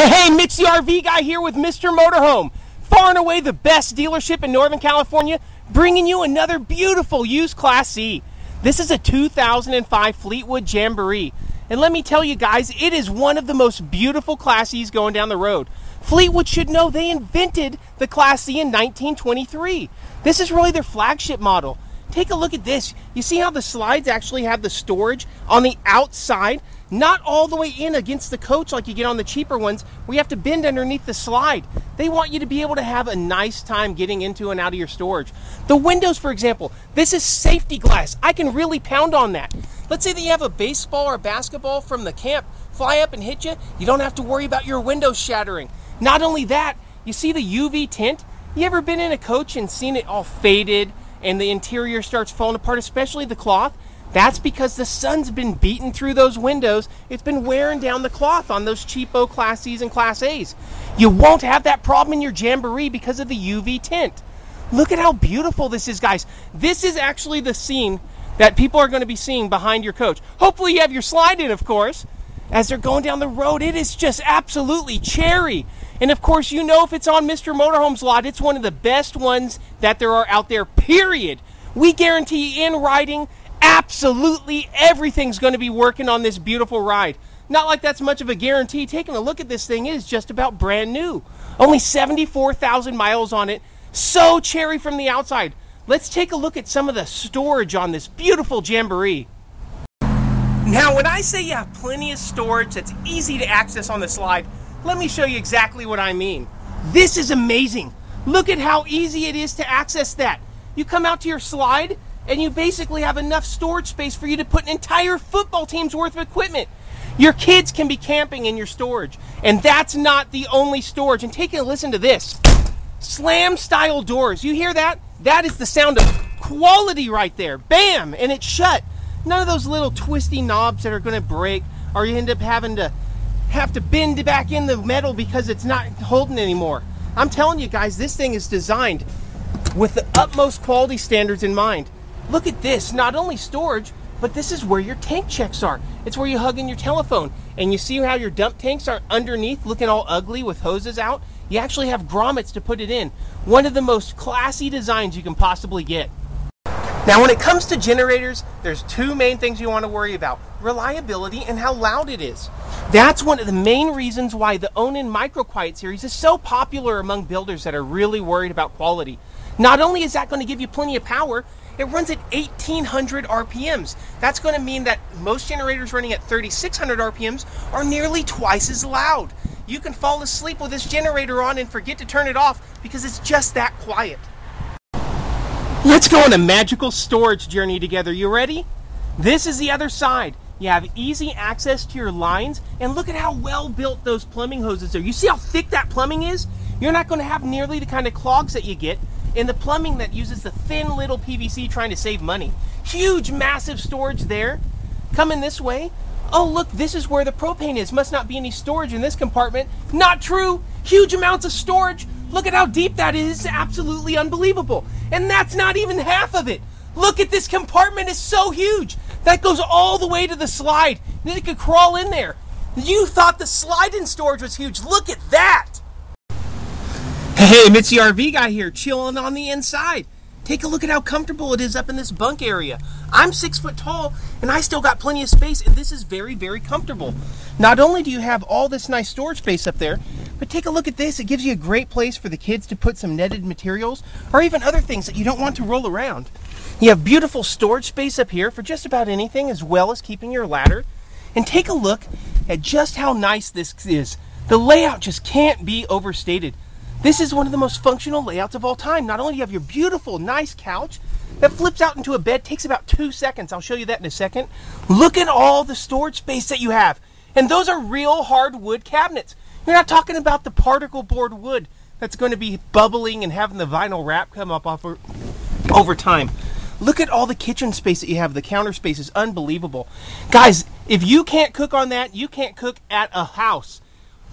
Hey, Mitch the RV guy here with Mr. Motorhome. Far and away the best dealership in Northern California, bringing you another beautiful used Class C. This is a 2005 Fleetwood Jamboree. And let me tell you guys, it is one of the most beautiful Class Cs going down the road. Fleetwood should know they invented the Class C in 1923. This is really their flagship model. Take a look at this. You see how the slides actually have the storage on the outside? Not all the way in against the coach like you get on the cheaper ones where you have to bend underneath the slide. They want you to be able to have a nice time getting into and out of your storage. The windows, for example, this is safety glass. I can really pound on that. Let's say that you have a baseball or basketball from the camp fly up and hit you. You don't have to worry about your windows shattering. Not only that, you see the UV tint? You ever been in a coach and seen it all faded and the interior starts falling apart, especially the cloth? That's because the sun's been beating through those windows. It's been wearing down the cloth on those cheapo Class Cs and Class A's. You won't have that problem in your Jamboree because of the UV tint. Look at how beautiful this is, guys. This is actually the scene that people are going to be seeing behind your coach. Hopefully you have your slide in, of course. As they're going down the road, it is just absolutely cherry. And of course, you know if it's on Mr. Motorhome's lot, it's one of the best ones that there are out there, period. We guarantee in riding, absolutely everything's going to be working on this beautiful ride. Not like that's much of a guarantee. Taking a look at this thing, it is just about brand new. Only 74,000 miles on it. So cherry from the outside. Let's take a look at some of the storage on this beautiful Jamboree. Now, when I say you have plenty of storage that's easy to access on the slide, let me show you exactly what I mean. This is amazing. Look at how easy it is to access that. You come out to your slide, and you basically have enough storage space for you to put an entire football team's worth of equipment. Your kids can be camping in your storage. And that's not the only storage. And take a listen to this. Slam style doors. You hear that? That is the sound of quality right there. Bam! And it's shut. None of those little twisty knobs that are going to break, or you end up having to bend back in the metal because it's not holding anymore. I'm telling you guys, this thing is designed with the utmost quality standards in mind. Look at this, not only storage, but this is where your tank checks are. It's where you hug in your telephone. And you see how your dump tanks are underneath looking all ugly with hoses out? You actually have grommets to put it in. One of the most classy designs you can possibly get. Now when it comes to generators, there's two main things you want to worry about. Reliability and how loud it is. That's one of the main reasons why the Onan Micro Quiet series is so popular among builders that are really worried about quality. Not only is that going to give you plenty of power, it runs at 1800 RPMs. That's going to mean that most generators running at 3600 RPMs are nearly twice as loud. You can fall asleep with this generator on and forget to turn it off because it's just that quiet. Let's go on a magical storage journey together. You ready? This is the other side. You have easy access to your lines, and look at how well built those plumbing hoses are. You see how thick that plumbing is? You're not going to have nearly the kind of clogs that you get in the plumbing that uses the thin little PVC trying to save money. Huge, massive storage there. Coming this way. Oh, look, this is where the propane is. Must not be any storage in this compartment. Not true. Huge amounts of storage. Look at how deep that is. It's absolutely unbelievable. And that's not even half of it. Look at this compartment. It's so huge. That goes all the way to the slide. Then it could crawl in there. You thought the slide-in storage was huge. Look at that. Hey, Mitch the RV guy here, chilling on the inside. Take a look at how comfortable it is up in this bunk area. I'm 6 foot tall, and I still got plenty of space, and this is very, very comfortable. Not only do you have all this nice storage space up there, but take a look at this. It gives you a great place for the kids to put some netted materials, or even other things that you don't want to roll around. You have beautiful storage space up here for just about anything, as well as keeping your ladder. And take a look at just how nice this is. The layout just can't be overstated. This is one of the most functional layouts of all time. Not only do you have your beautiful, nice couch that flips out into a bed, takes about 2 seconds. I'll show you that in a second. Look at all the storage space that you have. And those are real hardwood cabinets. You're not talking about the particle board wood that's going to be bubbling and having the vinyl wrap come up over time. Look at all the kitchen space that you have. The counter space is unbelievable. Guys, if you can't cook on that, you can't cook at a house.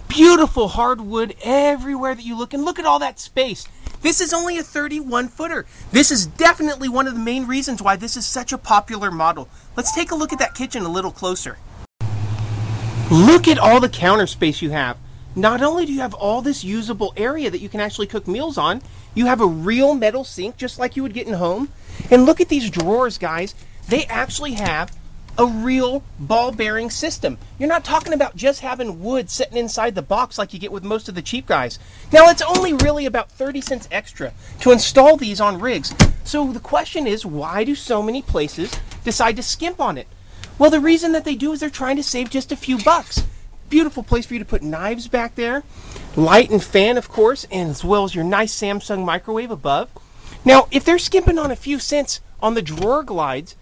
Beautiful hardwood everywhere that you look, and look at all that space. This is only a 31 footer. This is definitely one of the main reasons why this is such a popular model. Let's take a look at that kitchen a little closer. Look at all the counter space you have. not only do you have all this usable area that you can actually cook meals on, you have a real metal sink just like you would get in home. And look at these drawers, guys. They actually have a real ball bearing system. You're not talking about just having wood sitting inside the box like you get with most of the cheap guys. Now, it's only really about 30 cents extra to install these on rigs. So the question is, why do so many places decide to skimp on it? Well, the reason that they do is they're trying to save just a few bucks. Beautiful place for you to put knives back there, light and fan, of course, and as well as your nice Samsung microwave above. Now, if they're skimping on a few cents on the drawer glides,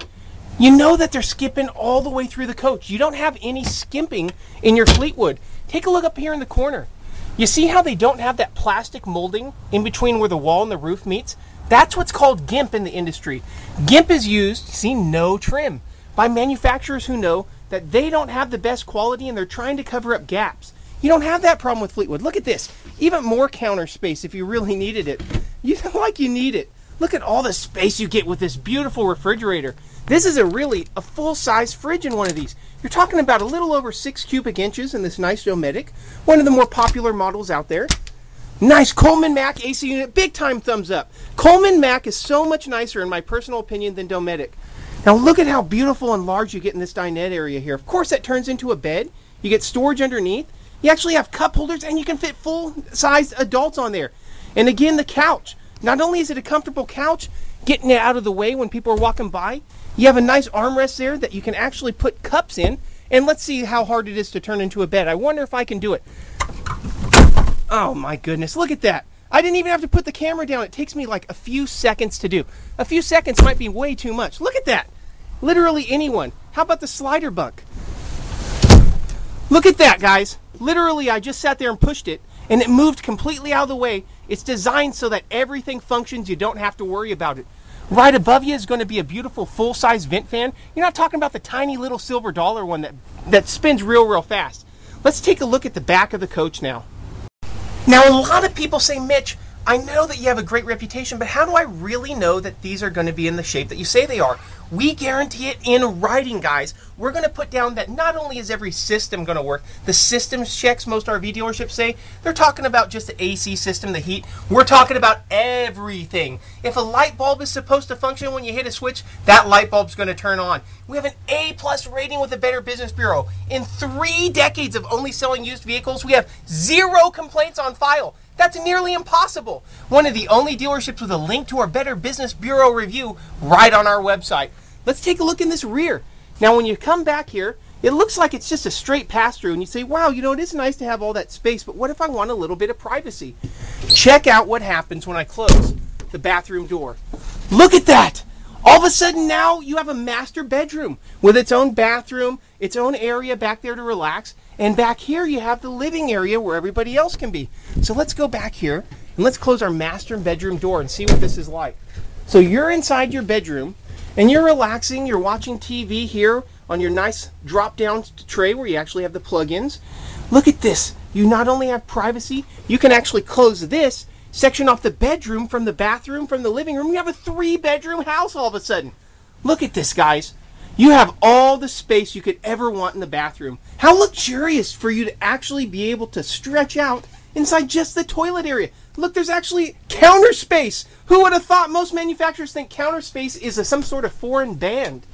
you know that they're skipping all the way through the coach. You don't have any skimping in your Fleetwood. Take a look up here in the corner. You see how they don't have that plastic molding in between where the wall and the roof meets? That's what's called GIMP in the industry. GIMP is used, see, no trim, by manufacturers who know that they don't have the best quality and they're trying to cover up gaps. You don't have that problem with Fleetwood. Look at this. Even more counter space if you really needed it. You feel like you need it. Look at all the space you get with this beautiful refrigerator. This is a full-size fridge in one of these. You're talking about a little over 6 cubic inches in this nice Dometic, one of the more popular models out there. Nice Coleman Mac AC unit, big time thumbs up. Coleman Mac is so much nicer in my personal opinion than Dometic. Now look at how beautiful and large you get in this dinette area here. Of course that turns into a bed. You get storage underneath. You actually have cup holders and you can fit full-sized adults on there. And again, the couch. Not only is it a comfortable couch, getting it out of the way when people are walking by, you have a nice armrest there that you can actually put cups in. And let's see how hard it is to turn into a bed. I wonder if I can do it. Oh my goodness, look at that. I didn't even have to put the camera down. It takes me like a few seconds to do. A few seconds might be way too much. Look at that. Literally anyone. How about the slider bunk? Look at that, guys. Literally, I just sat there and pushed it, and it moved completely out of the way. It's designed so that everything functions. You don't have to worry about it. Right above you is going to be a beautiful full-size vent fan. You're not talking about the tiny little silver dollar one that spins real fast. Let's take a look at the back of the coach now. Now, a lot of people say, Mitch, I know that you have a great reputation, but how do I really know that these are going to be in the shape that you say they are? We guarantee it in writing, guys. We're going to put down that not only is every system going to work, the systems checks most RV dealerships say, they're talking about just the AC system, the heat. We're talking about everything. If a light bulb is supposed to function when you hit a switch, that light bulb's going to turn on. We have an A+ rating with the Better Business Bureau. In 3 decades of only selling used vehicles, we have 0 complaints on file. That's nearly impossible. One of the only dealerships with a link to our Better Business Bureau review right on our website. Let's take a look in this rear. Now, when you come back here, it looks like it's just a straight pass-through, and you say, wow, you know, it is nice to have all that space, but what if I want a little bit of privacy? Check out what happens when I close the bathroom door. Look at that! All of a sudden now you have a master bedroom with its own bathroom, its own area back there to relax, and back here you have the living area where everybody else can be. So let's go back here and let's close our master bedroom door and see what this is like. So you're inside your bedroom and you're relaxing, you're watching TV here on your nice drop-down tray where you actually have the plug-ins. Look at this. You not only have privacy, you can actually close this section off the bedroom from the bathroom, from the living room. You have a 3-bedroom house all of a sudden. Look at this, guys. You have all the space you could ever want in the bathroom. How luxurious for you to actually be able to stretch out inside just the toilet area. Look, there's actually counter space. Who would have thought? Most manufacturers think counter space is some sort of foreign band.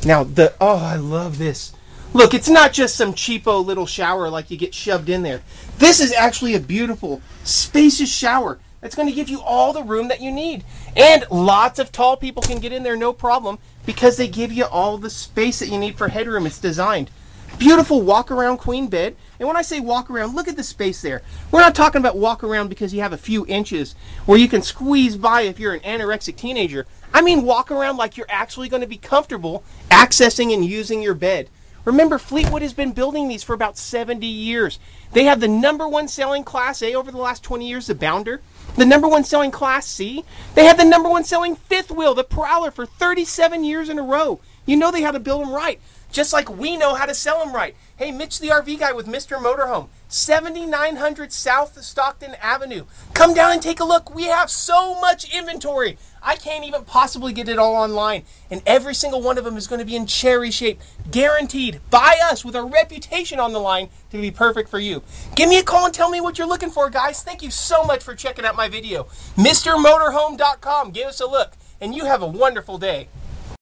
Now, oh, I love this. Look, it's not just some cheapo little shower like you get shoved in there. This is actually a beautiful, spacious shower that's going to give you all the room that you need. And lots of tall people can get in there, no problem, because they give you all the space that you need for headroom. It's designed. Beautiful walk-around queen bed. And when I say walk-around, look at the space there. We're not talking about walk-around because you have a few inches where you can squeeze by if you're an anorexic teenager. I mean walk-around like you're actually going to be comfortable accessing and using your bed. Remember, Fleetwood has been building these for about 70 years. They have the #1 selling Class A over the last 20 years, the Bounder. The #1 selling Class C. They had the #1 selling fifth wheel, the Prowler, for 37 years in a row. You know they had to build them right, just like we know how to sell them right. Hey, Mitch the RV guy with Mr. Motorhome, 7900 South Stockton Avenue. Come down and take a look. We have so much inventory. I can't even possibly get it all online. And every single one of them is going to be in cherry shape, guaranteed by us with our reputation on the line to be perfect for you. Give me a call and tell me what you're looking for, guys. Thank you so much for checking out my video. MrMotorhome.com. Give us a look, and you have a wonderful day.